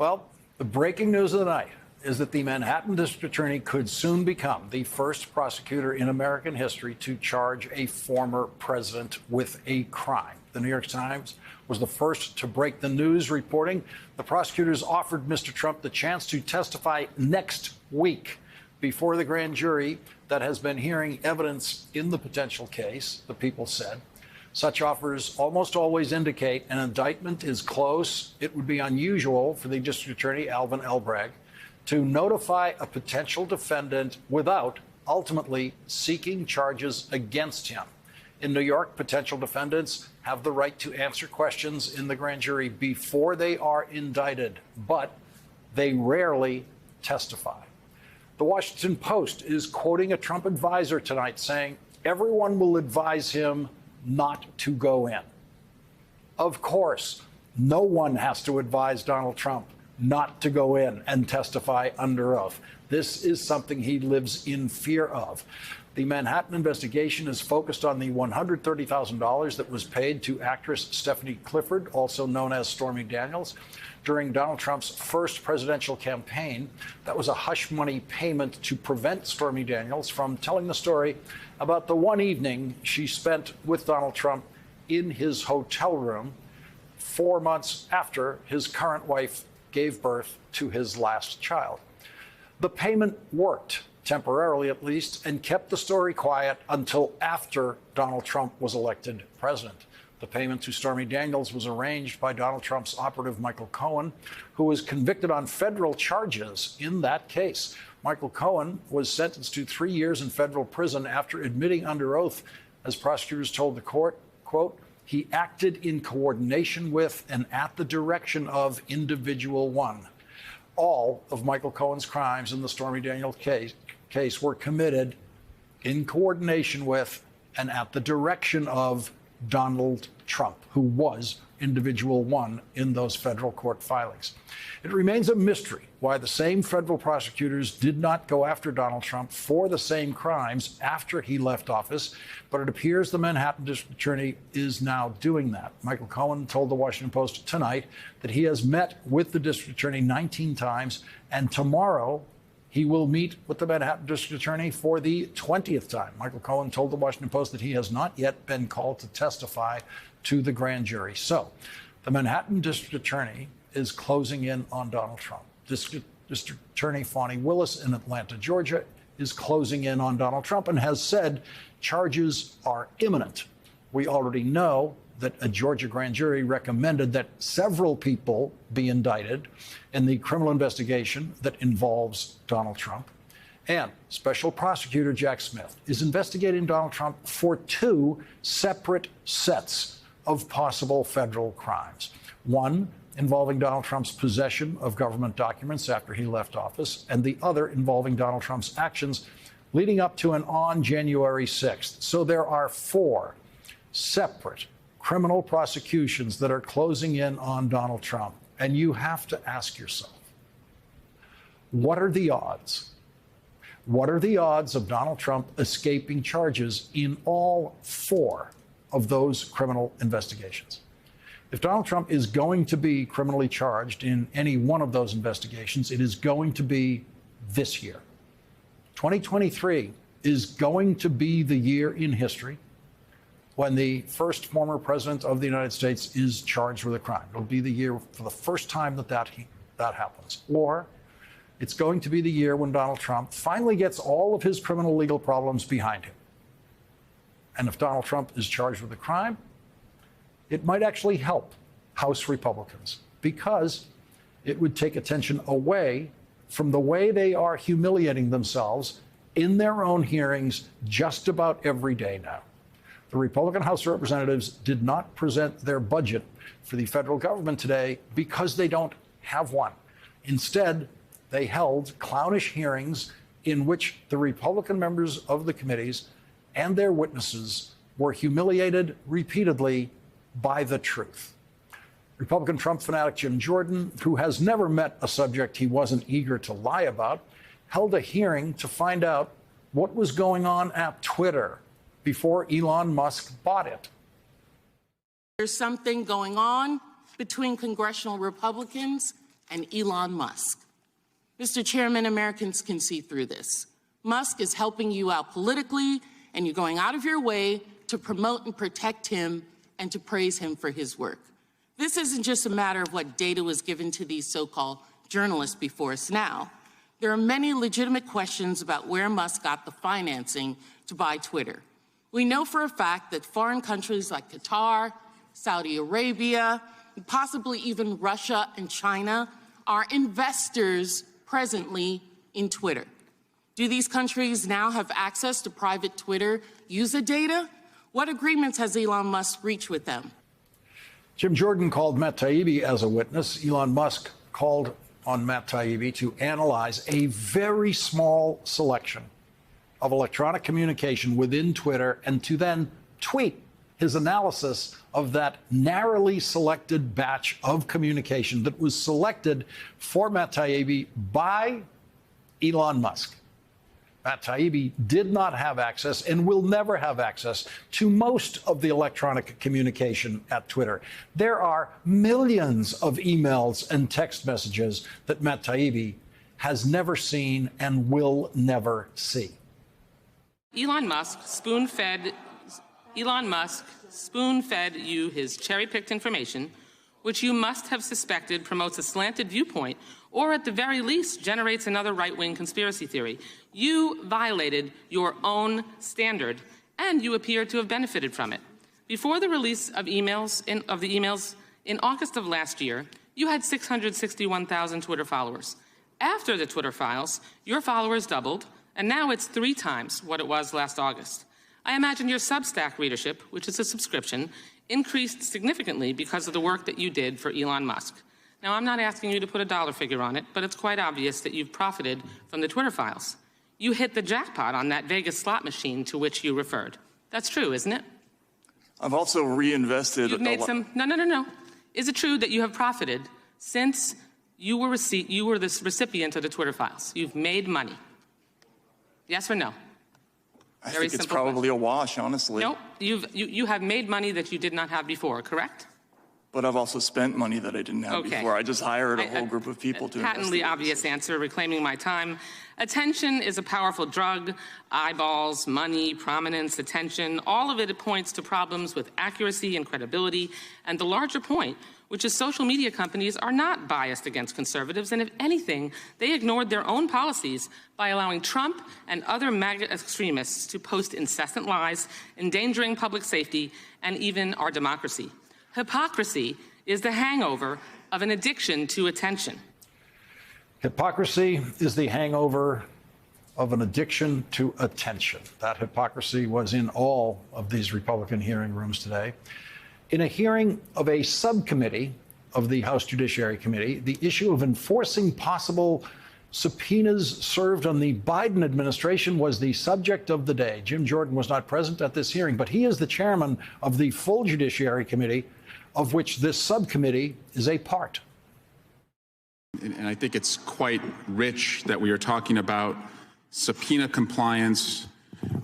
Well, the breaking news of the night is that the Manhattan District Attorney could soon become the first prosecutor in American history to charge a former president with a crime. The New York Times was the first to break the news, reporting the prosecutors offered Mr. Trump the chance to testify next week before the grand jury that has been hearing evidence in the potential case, the People said. Such offers almost always indicate an indictment is close. It would be unusual for the District Attorney, Alvin Elbrag, to notify a potential defendant without ultimately seeking charges against him. In New York, potential defendants have the right to answer questions in the grand jury before they are indicted, but they rarely testify. The Washington Post is quoting a Trump advisor tonight saying everyone will advise him not to go in. Of course, no one has to advise Donald Trump not to go in and testify under oath. This is something he lives in fear of. The Manhattan investigation is focused on the $130,000 that was paid to actress Stephanie Clifford, also known as Stormy Daniels, during Donald Trump's first presidential campaign. That was a hush money payment to prevent Stormy Daniels from telling the story about the one evening she spent with Donald Trump in his hotel room 4 months after his current wife gave birth to his last child. The payment worked, temporarily at least, and kept the story quiet until after Donald Trump was elected president. The payment to Stormy Daniels was arranged by Donald Trump's operative Michael Cohen, who was convicted on federal charges in that case. Michael Cohen was sentenced to 3 years in federal prison after admitting under oath, as prosecutors told the court, quote, he acted in coordination with and at the direction of Individual One. All of Michael Cohen's crimes in the Stormy Daniels case were committed in coordination with and at the direction of Donald Trump, who was Individual One in those federal court filings. It remains a mystery why the same federal prosecutors did not go after Donald Trump for the same crimes after he left office, but it appears the Manhattan District Attorney is now doing that. Michael Cohen told the Washington Post tonight that he has met with the District Attorney 19 times, and tomorrow he will meet with the Manhattan District Attorney for the 20th time. Michael Cohen told the Washington Post that he has not yet been called to testify to the grand jury. So the Manhattan District Attorney is closing in on Donald Trump. District Attorney Fani Willis in Atlanta, Georgia, is closing in on Donald Trump and has said charges are imminent. We already know that a Georgia grand jury recommended that several people be indicted in the criminal investigation that involves Donald Trump. And Special Prosecutor Jack Smith is investigating Donald Trump for 2 separate sets of possible federal crimes. One involving Donald Trump's possession of government documents after he left office, and the other involving Donald Trump's actions leading up to and on January 6th. So there are 4 separate criminal prosecutions that are closing in on Donald Trump. And you have to ask yourself, what are the odds? What are the odds of Donald Trump escaping charges in all 4 of those criminal investigations? If Donald Trump is going to be criminally charged in any one of those investigations, it is going to be this year. 2023 is going to be the year in history when the first former president of the United States is charged with a crime. It'll be the year for the first time that happens. Or it's going to be the year when Donald Trump finally gets all of his criminal legal problems behind him. And if Donald Trump is charged with a crime, it might actually help House Republicans, because it would take attention away from the way they are humiliating themselves in their own hearings just about every day now. The Republican House of Representatives did not present their budget for the federal government today because they don't have one. Instead, they held clownish hearings in which the Republican members of the committees and their witnesses were humiliated repeatedly by the truth. Republican Trump fanatic Jim Jordan, who has never met a subject he wasn't eager to lie about, held a hearing to find out what was going on at Twitter before Elon Musk bought it. There's something going on between congressional Republicans and Elon Musk. Mr. Chairman, Americans can see through this. Musk is helping you out politically, and you're going out of your way to promote and protect him and to praise him for his work. This isn't just a matter of what data was given to these so-called journalists before us now. There are many legitimate questions about where Musk got the financing to buy Twitter. We know for a fact that foreign countries like Qatar, Saudi Arabia, and possibly even Russia and China are investors presently in Twitter. Do these countries now have access to private Twitter user data? What agreements has Elon Musk reached with them? Jim Jordan called Matt Taibbi as a witness. Elon Musk called on Matt Taibbi to analyze a very small selection of electronic communication within Twitter and to then tweet his analysis of that narrowly selected batch of communication that was selected for Matt Taibbi by Elon Musk. Matt Taibbi did not have access and will never have access to most of the electronic communication at Twitter. There are millions of emails and text messages that Matt Taibbi has never seen and will never see. Elon Musk spoon-fed you his cherry-picked information, which you must have suspected promotes a slanted viewpoint or at the very least generates another right-wing conspiracy theory. You violated your own standard, and you appear to have benefited from it. Before the release of the emails in August of last year, you had 661,000 Twitter followers. After the Twitter files, your followers doubled, and now it's 3 times what it was last August. I imagine your Substack readership, which is a subscription, increased significantly because of the work that you did for Elon Musk. Now, I'm not asking you to put a dollar figure on it, but it's quite obvious that you've profited from the Twitter files. You hit the jackpot on that Vegas slot machine to which you referred. That's true, isn't it? I've also reinvested. You've made some. No. Is it true that you have profited since you were the recipient of the Twitter files? You've made money. Yes or no? I think it's probably a wash, honestly. No, you have made money that you did not have before, correct? But I've also spent money that I didn't have before. I just hired a whole group of people to invest. Patently obvious answer, reclaiming my time. Attention is a powerful drug. Eyeballs, money, prominence, attention, all of it points to problems with accuracy and credibility. And the larger point, which is social media companies are not biased against conservatives, and if anything, they ignored their own policies by allowing Trump and other MAGA extremists to post incessant lies, endangering public safety and even our democracy. Hypocrisy is the hangover of an addiction to attention. Hypocrisy is the hangover of an addiction to attention. That hypocrisy was in all of these Republican hearing rooms today. In a hearing of a subcommittee of the House Judiciary Committee, the issue of enforcing possible subpoenas served on the Biden administration was the subject of the day. Jim Jordan was not present at this hearing, but he is the chairman of the full Judiciary Committee, of which this subcommittee is a part. And I think it's quite rich that we are talking about subpoena compliance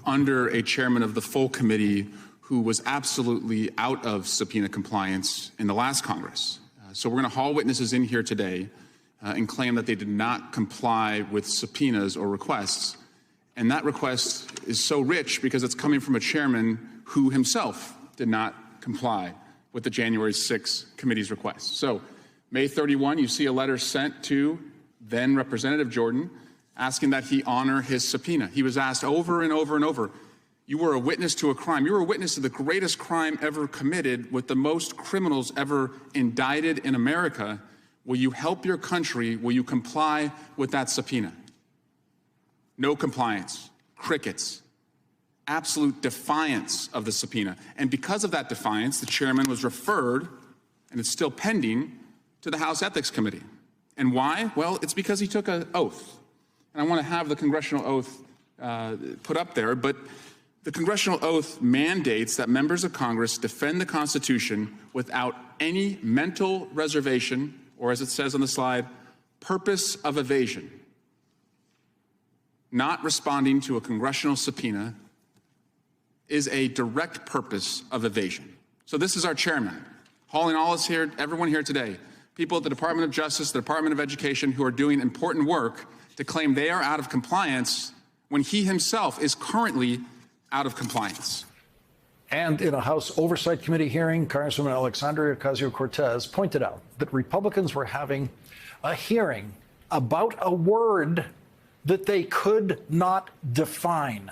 under a chairman of the full committee who was absolutely out of subpoena compliance in the last Congress. So we're going to haul witnesses in here today and claim that they did not comply with subpoenas or requests. And that request is so rich because it's coming from a chairman who himself did not comply with the January 6 committee's request. So May 31, you see a letter sent to then Representative Jordan asking that he honor his subpoena. He was asked over and over and over, you were a witness to a crime. You were a witness to the greatest crime ever committed with the most criminals ever indicted in America. Will you help your country? Will you comply with that subpoena? No compliance, crickets, absolute defiance of the subpoena. And because of that defiance, the chairman was referred, and it's still pending, to the House Ethics Committee. And why? Well, it's because he took an oath. And I want to have the congressional oath put up there, but the congressional oath mandates that members of Congress defend the Constitution without any mental reservation, or as it says on the slide, purpose of evasion. Not responding to a congressional subpoena is a direct purpose of evasion. So this is our chairman, hauling all us here, everyone here today, people at the Department of Justice, the Department of Education, who are doing important work, to claim they are out of compliance when he himself is currently out of compliance. And in a House Oversight Committee hearing, Congresswoman Alexandria Ocasio-Cortez pointed out that Republicans were having a hearing about a word that they could not define.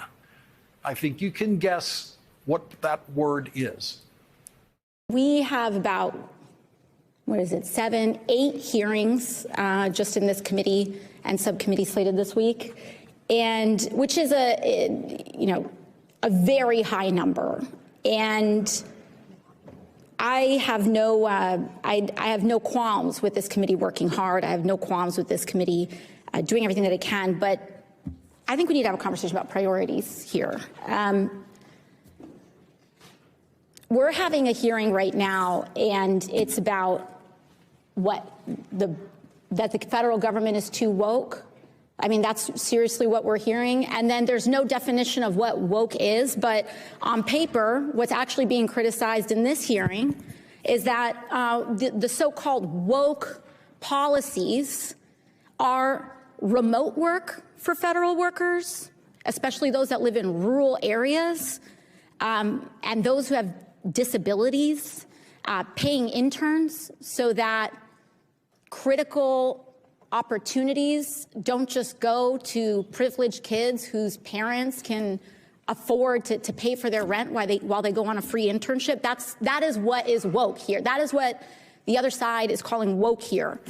I think you can guess what that word is. We have about, 7, 8 hearings just in this committee and subcommittee slated this week, and which is a very high number. And I have no qualms with this committee working hard. I have no qualms with this committee doing everything that it can. But I think we need to have a conversation about priorities here. We're having a hearing right now, and it's about that the federal government is too woke. I mean, that's seriously what we're hearing. And then there's no definition of what woke is. But on paper, what's actually being criticized in this hearing is that the so-called woke policies are remote work for federal workers, especially those that live in rural areas, and those who have disabilities, paying interns so that critical opportunities don't just go to privileged kids whose parents can afford to pay for their rent while they go on a free internship. That is what is woke here. That is what the other side is calling woke here.